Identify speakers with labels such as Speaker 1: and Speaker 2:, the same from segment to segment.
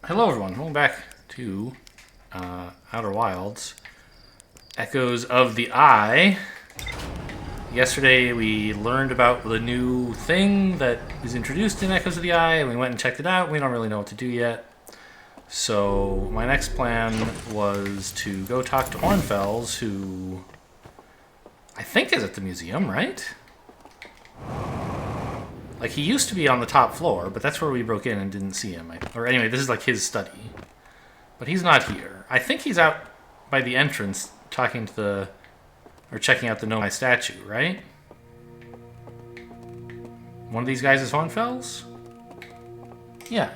Speaker 1: Hello everyone, welcome back to Outer Wilds. Echoes of the Eye. Yesterday we learned about the new thing that is introduced in Echoes of the Eye, and we went and checked it out. We don't really know what to do yet. So my next plan was to go talk to Hornfels, who I think is at the museum, right? Like, he used to be on the top floor, but that's where we broke in and didn't see him. Or anyway, this is like his study. But he's not here. I think he's out by the entrance talking to the... or checking out the Nomai statue, right? One of these guys is Hornfels? Yeah.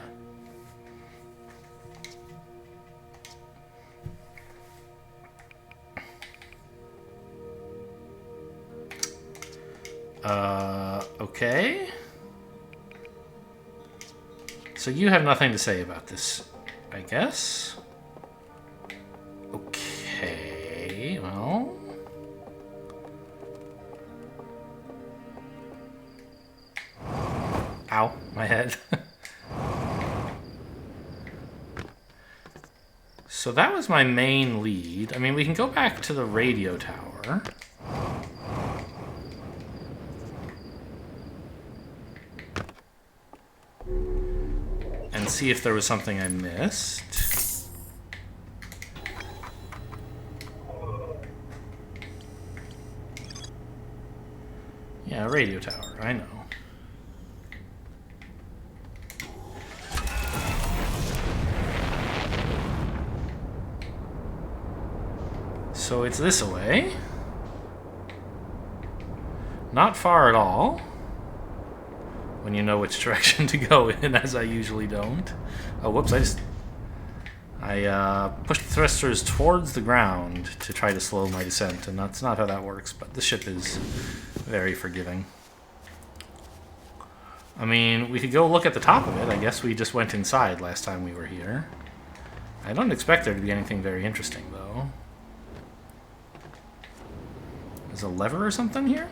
Speaker 1: Okay. So you have nothing to say about this, I guess. Okay, well... Ow, my head. So that was my main lead. I mean, we can go back to the radio tower. And see if there was something I missed. Yeah, radio tower, I know. So it's this way. Not far at all. When you know which direction to go in, as I usually don't. Oh, whoops, I pushed the thrusters towards the ground to try to slow my descent, and that's not how that works, but this ship is very forgiving. I mean, we could go look at the top of it. I guess we just went inside last time we were here. I don't expect there to be anything very interesting, though. There's a lever or something here?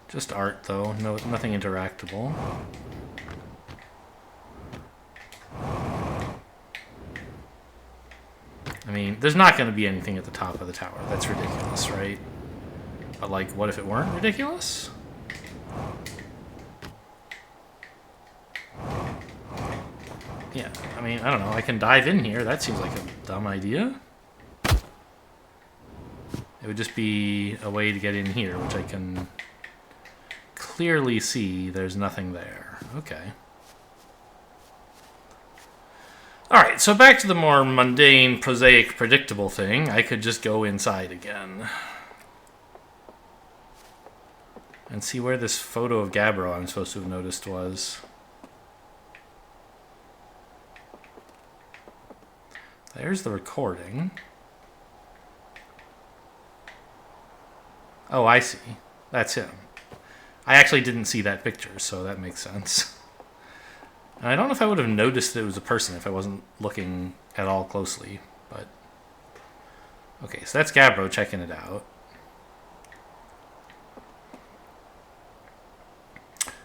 Speaker 1: Just art, though. No, nothing interactable. I mean, there's not going to be anything at the top of the tower. That's ridiculous, right? But, like, what if it weren't ridiculous? Yeah, I mean, I don't know. I can dive in here. That seems like a dumb idea. It would just be a way to get in here, which I can... clearly see there's nothing there. Okay. Alright, so back to the more mundane, prosaic, predictable thing. I could just go inside again. And see where this photo of Gabbro I'm supposed to have noticed was. There's the recording. Oh, I see. That's him. I actually didn't see that picture, so that makes sense. And I don't know if I would have noticed that it was a person if I wasn't looking at all closely, but... Okay, so that's Gabbro checking it out.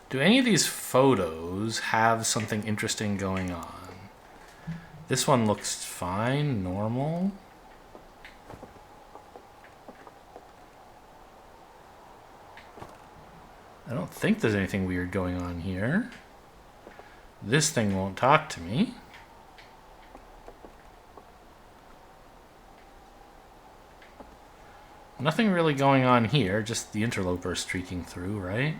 Speaker 1: Do any of these photos have something interesting going on? This one looks fine, normal. I don't think there's anything weird going on here. This thing won't talk to me. Nothing really going on here, just the interloper streaking through, right?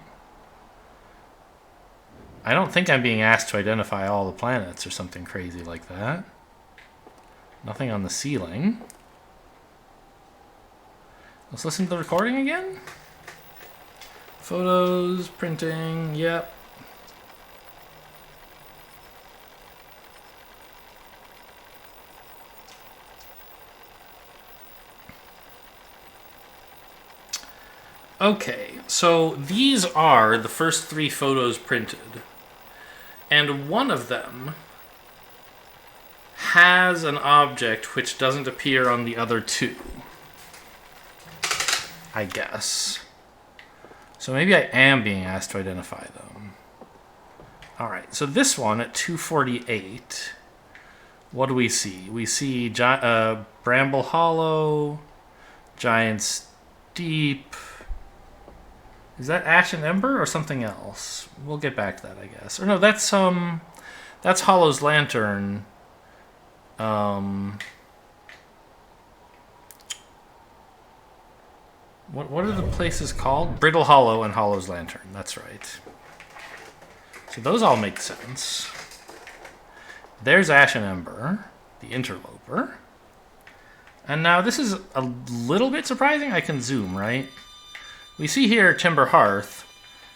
Speaker 1: I don't think I'm being asked to identify all the planets or something crazy like that. Nothing on the ceiling. Let's listen to the recording again. Photos, printing, yep. Okay, so these are the first 3 photos printed. And one of them has an object which doesn't appear on the other 2. I guess. So maybe I am being asked to identify them. Alright, so this one at 248, what do we see? We see Bramble Hollow, Giant's Deep. Is that Ash and Ember or something else? We'll get back to that, I guess. Or no, that's Hollow's Lantern. What are the places called? Brittle Hollow and Hollow's Lantern. That's right. So those all make sense. There's Ash and Ember, the interloper. And now this is a little bit surprising. I can zoom, right? We see here Timber Hearth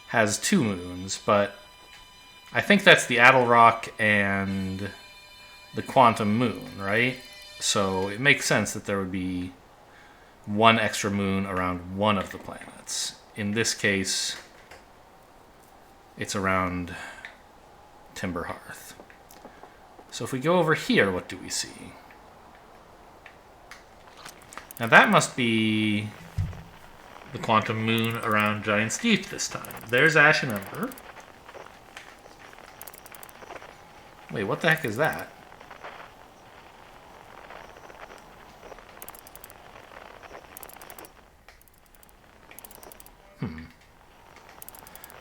Speaker 1: has 2 moons, but I think that's the Addlerock and the Quantum Moon, right? So it makes sense that there would be 1 extra moon around one of the planets. In this case, it's around Timber Hearth. So if we go over here, what do we see? Now that must be the Quantum Moon around Giant's Deep this time. There's Ash and Ember. Wait, what the heck is that?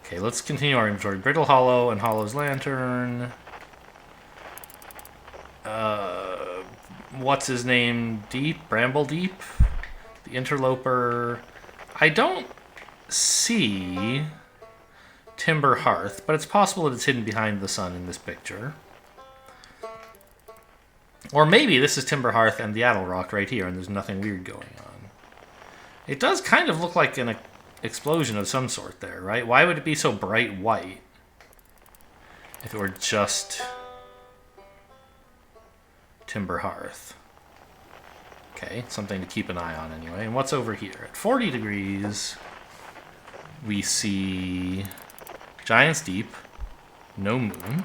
Speaker 1: Okay, let's continue our inventory. Brittle Hollow and Hollow's Lantern. What's his name? Deep? Bramble Deep? The Interloper. I don't see Timber Hearth, but it's possible that it's hidden behind the sun in this picture. Or maybe this is Timber Hearth and the Addlerock right here, and there's nothing weird going on. It does kind of look like an explosion of some sort there, right? Why would it be so bright white if it were just Timber Hearth? Okay, something to keep an eye on anyway. And what's over here? At 40 degrees, we see Giant's Deep, no moon.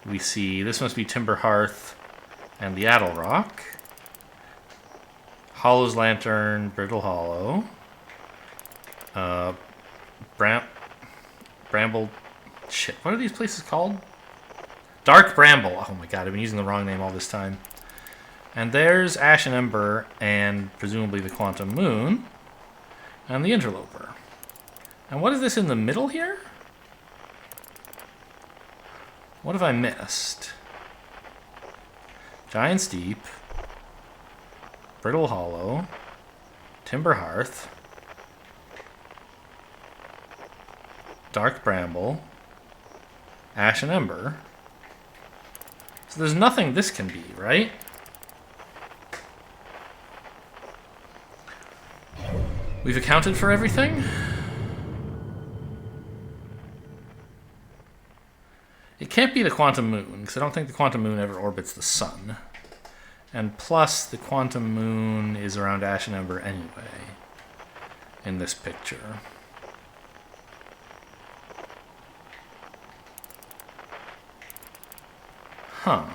Speaker 1: We see, this must be Timber Hearth and the Addlerock. Hollow's Lantern, Brittle Hollow. Bramble... Shit, what are these places called? Dark Bramble. Oh my god, I've been using the wrong name all this time. And there's Ash and Ember, and presumably the Quantum Moon, and the Interloper. And what is this in the middle here? What have I missed? Giant's Deep, Brittle Hollow, Timber Hearth, Dark Bramble, Ash and Ember. So there's nothing this can be, right? We've accounted for everything? It can't be the Quantum Moon, because I don't think the Quantum Moon ever orbits the sun. And plus, the Quantum Moon is around Ash and Ember anyway, in this picture. Huh.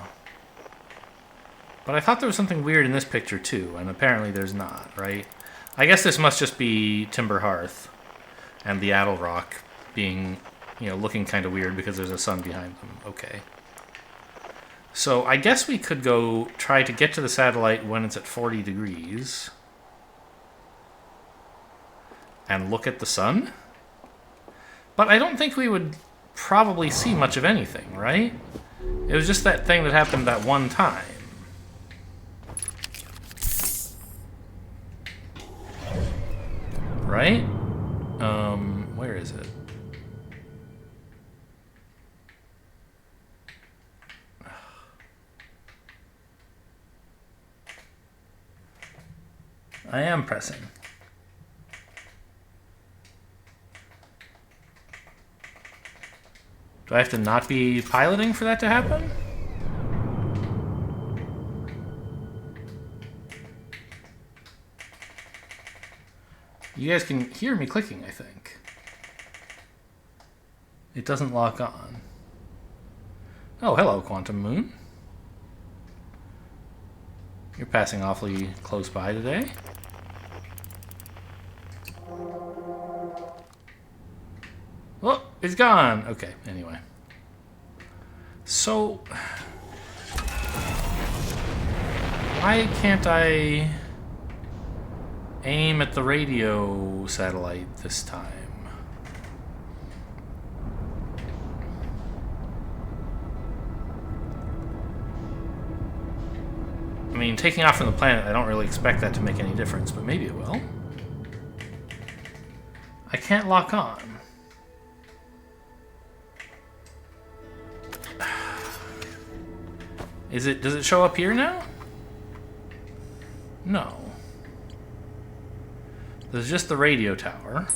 Speaker 1: But I thought there was something weird in this picture too, and apparently there's not, right? I guess this must just be Timber Hearth and the Addlerock being, you know, looking kind of weird because there's a sun behind them. Okay. So I guess we could go try to get to the satellite when it's at 40 degrees and look at the sun. But I don't think we would probably see much of anything, right? It was just that thing that happened that one time. Right? Where is it? I am pressing. Do I have to not be piloting for that to happen? You guys can hear me clicking, I think. It doesn't lock on. Oh, hello, Quantum Moon. You're passing awfully close by today. Oh! it's gone. Okay, anyway. So, why can't I aim at the radio satellite this time? I mean, taking off from the planet, I don't really expect that to make any difference, but maybe it will. I can't lock on. Does it show up here now? No. There's just the radio tower.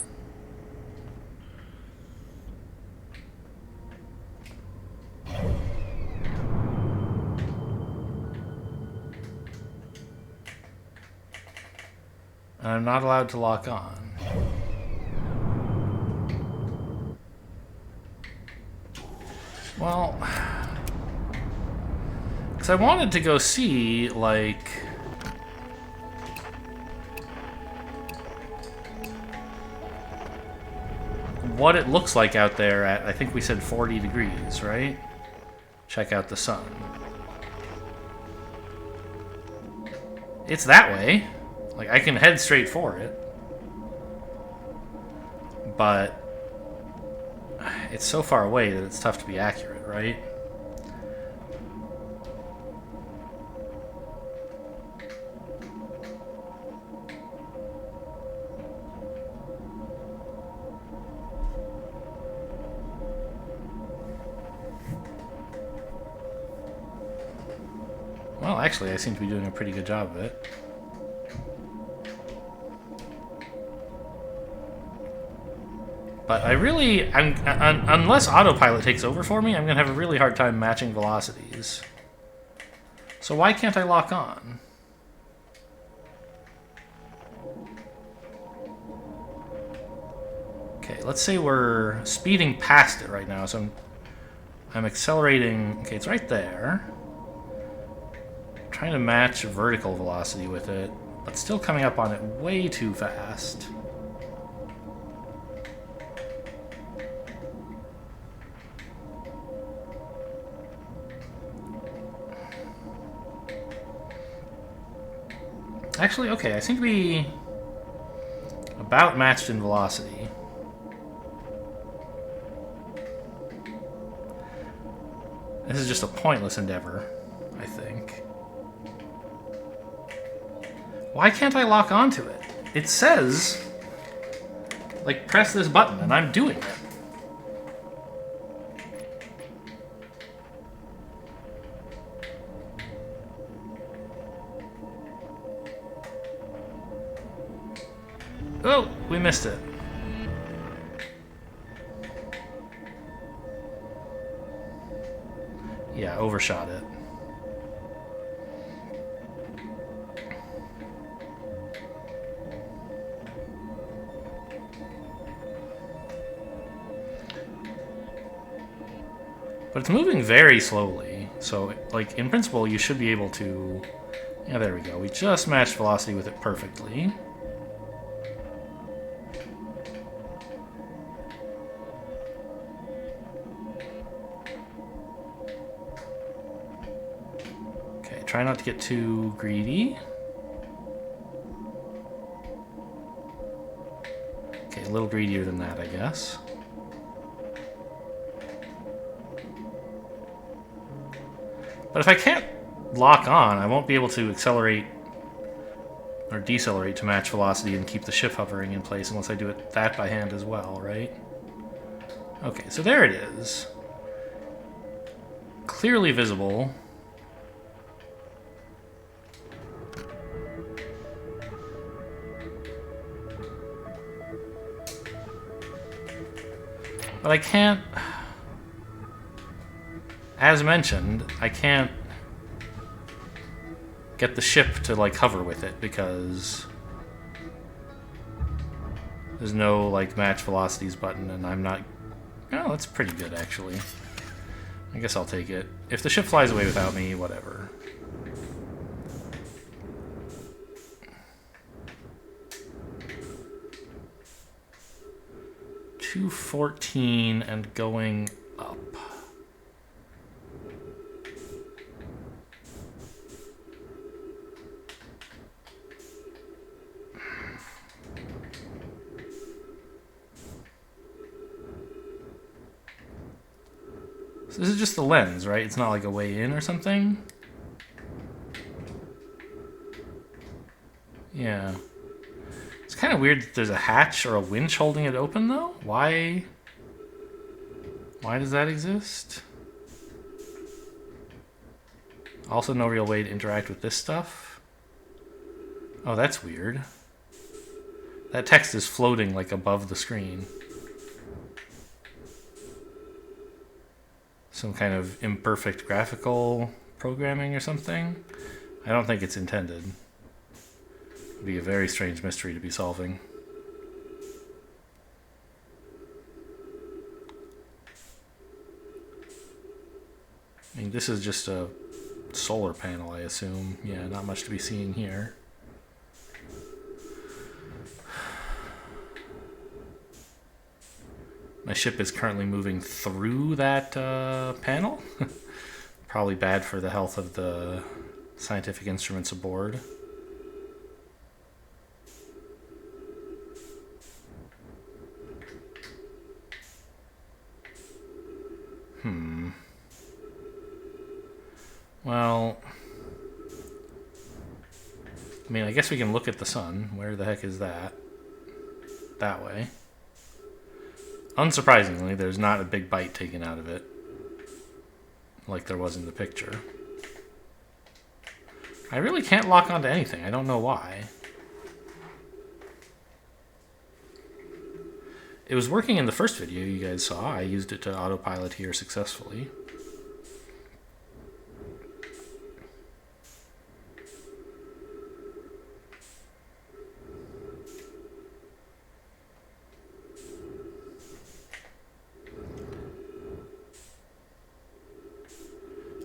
Speaker 1: And I'm not allowed to lock on. Well, because I wanted to go see, like, what it looks like out there at, I think we said 40 degrees, right? Check out the sun. It's that way. Like, I can head straight for it. But it's so far away that it's tough to be accurate, right? Well, actually, I seem to be doing a pretty good job of it. But I really, unless autopilot takes over for me, I'm going to have a really hard time matching velocities. So why can't I lock on? Okay, let's say we're speeding past it right now, so I'm accelerating. Okay, it's right there. I'm trying to match vertical velocity with it, but still coming up on it way too fast. Actually, okay, I seem to be about matched in velocity. This is just a pointless endeavor, I think. Why can't I lock onto it? It says, like, press this button, and I'm doing it. Oh, we missed it. Yeah, overshot it. But it's moving very slowly, so, like, in principle, you should be able to... Yeah, there we go. We just matched velocity with it perfectly. Try not to get too greedy. Okay, a little greedier than that, I guess. But if I can't lock on, I won't be able to accelerate or decelerate to match velocity and keep the ship hovering in place unless I do it that by hand as well, right? Okay, so there it is. Clearly visible. But I can't, as mentioned, I can't get the ship to, like, hover with it because there's no, like, match velocities button, and I'm not... Oh, that's pretty good, actually. I guess I'll take it. If the ship flies away without me, whatever. 214 and going up. So this is just the lens, right? It's not like a way in or something? Yeah. It's kind of weird that there's a hatch or a winch holding it open, though. Why does that exist? Also, no real way to interact with this stuff. Oh, that's weird. That text is floating, like, above the screen. Some kind of imperfect graphical programming or something. I don't think it's intended. It would be a very strange mystery to be solving. I mean, this is just a solar panel, I assume. Yeah, not much to be seeing here. My ship is currently moving through that panel. Probably bad for the health of the scientific instruments aboard. Well, I mean, I guess we can look at the sun. Where the heck is that? That way. Unsurprisingly, there's not a big bite taken out of it, like there was in the picture. I really can't lock onto anything. I don't know why. It was working in the first video you guys saw. I used it to autopilot here successfully.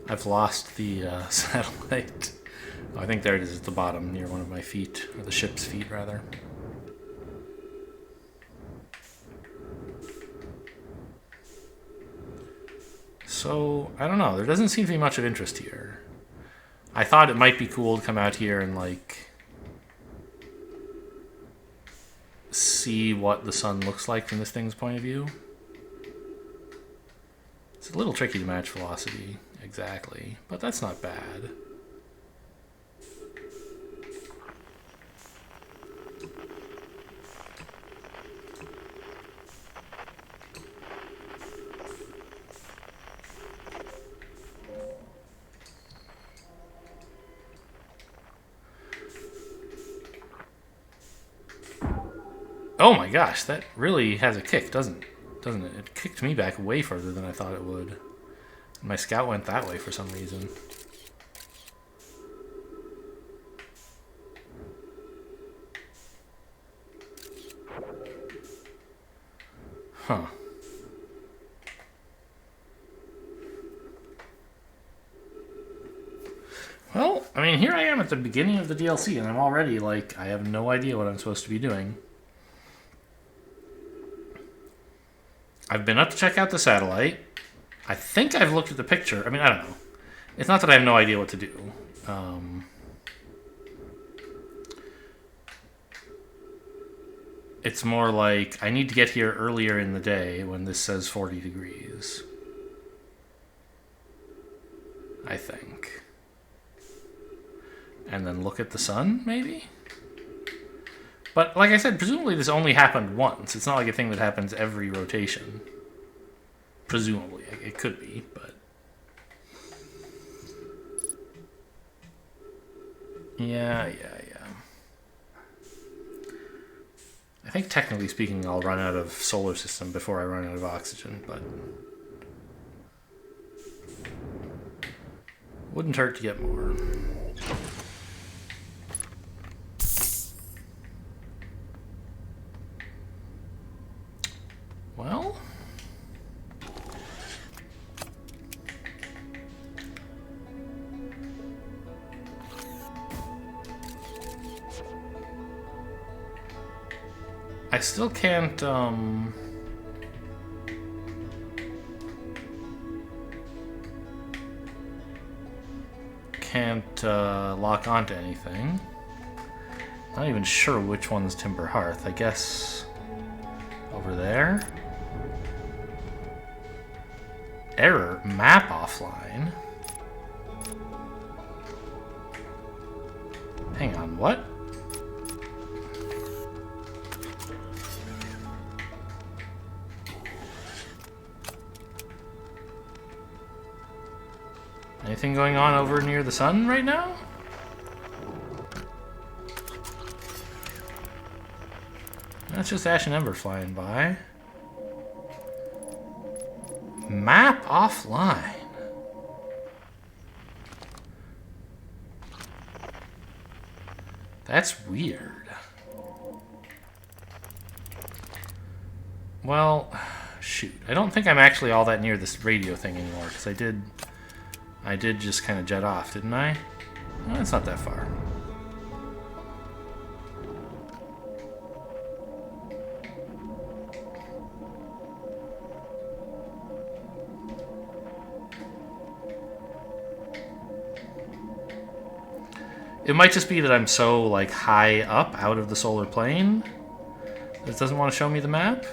Speaker 1: I've lost the satellite. Oh, I think there it is at the bottom, near one of my feet, or the ship's feet, rather. So, I don't know. There doesn't seem to be much of interest here. I thought it might be cool to come out here and, like, see what the sun looks like from this thing's point of view. It's a little tricky to match velocity, exactly, but that's not bad. Oh my gosh, that really has a kick, doesn't it? It kicked me back way further than I thought it would. My scout went that way for some reason. Huh. Well, I mean, here I am at the beginning of the DLC, and I'm already, like, I have no idea what I'm supposed to be doing. I've been up to check out the satellite. I think I've looked at the picture. I mean, I don't know. It's not that I have no idea what to do. It's more like I need to get here earlier in the day when this says 40 degrees. I think. And then look at the sun, maybe? But, like I said, presumably this only happened once. It's not like a thing that happens every rotation. Presumably. It could be, but... Yeah. I think, technically speaking, I'll run out of solar system before I run out of oxygen, but... Wouldn't hurt to get more. Well... I still can't, can't lock onto anything. Not even sure which one's Timber Hearth. I guess over there. Error. Map offline. Hang on, what? Anything going on over near the sun right now? That's just Ash and Ember flying by. Map offline. That's weird. Well, shoot. I don't think I'm actually all that near this radio thing anymore, because I did just kind of jet off, didn't I? No, it's not that far. It might just be that I'm so, like, high up out of the solar plane that it doesn't want to show me the map.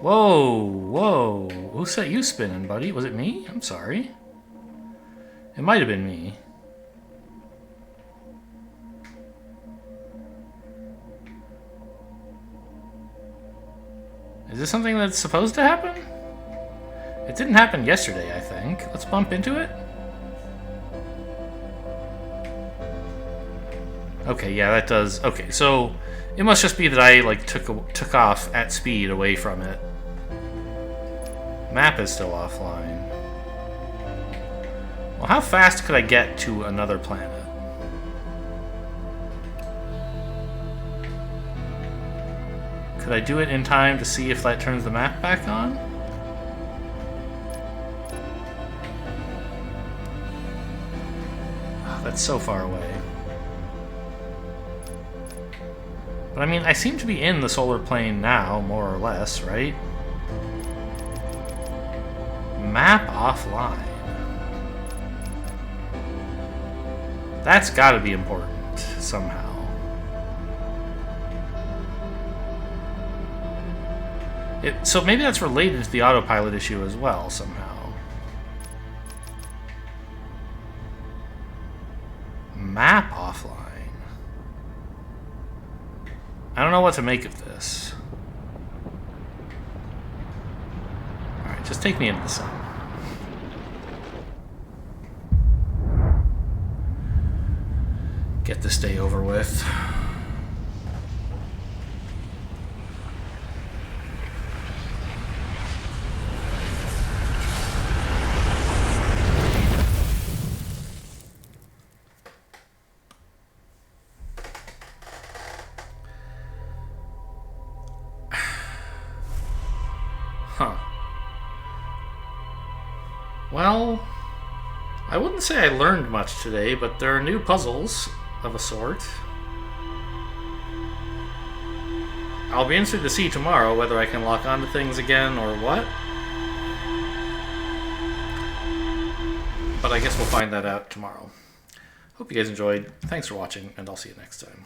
Speaker 1: Whoa, whoa. Who set you spinning, buddy? Was it me? I'm sorry. It might have been me. Is this something that's supposed to happen? It didn't happen yesterday, I think. Let's bump into it. Okay, yeah, that does. Okay, so it must just be that I like took off at speed away from it. Map is still offline. Well, how fast could I get to another planet? Could I do it in time to see if that turns the map back on? That's so far away. But I mean, I seem to be in the solar plane now, more or less, right? Map offline. That's gotta be important, somehow. So maybe that's related to the autopilot issue as well, somehow. Map offline. I don't know what to make of this. Alright, just take me into the sun. Get this day over with. Huh. Well, I wouldn't say I learned much today, but there are new puzzles of a sort. I'll be interested to see tomorrow whether I can lock onto things again or what. But I guess we'll find that out tomorrow. Hope you guys enjoyed. Thanks for watching, and I'll see you next time.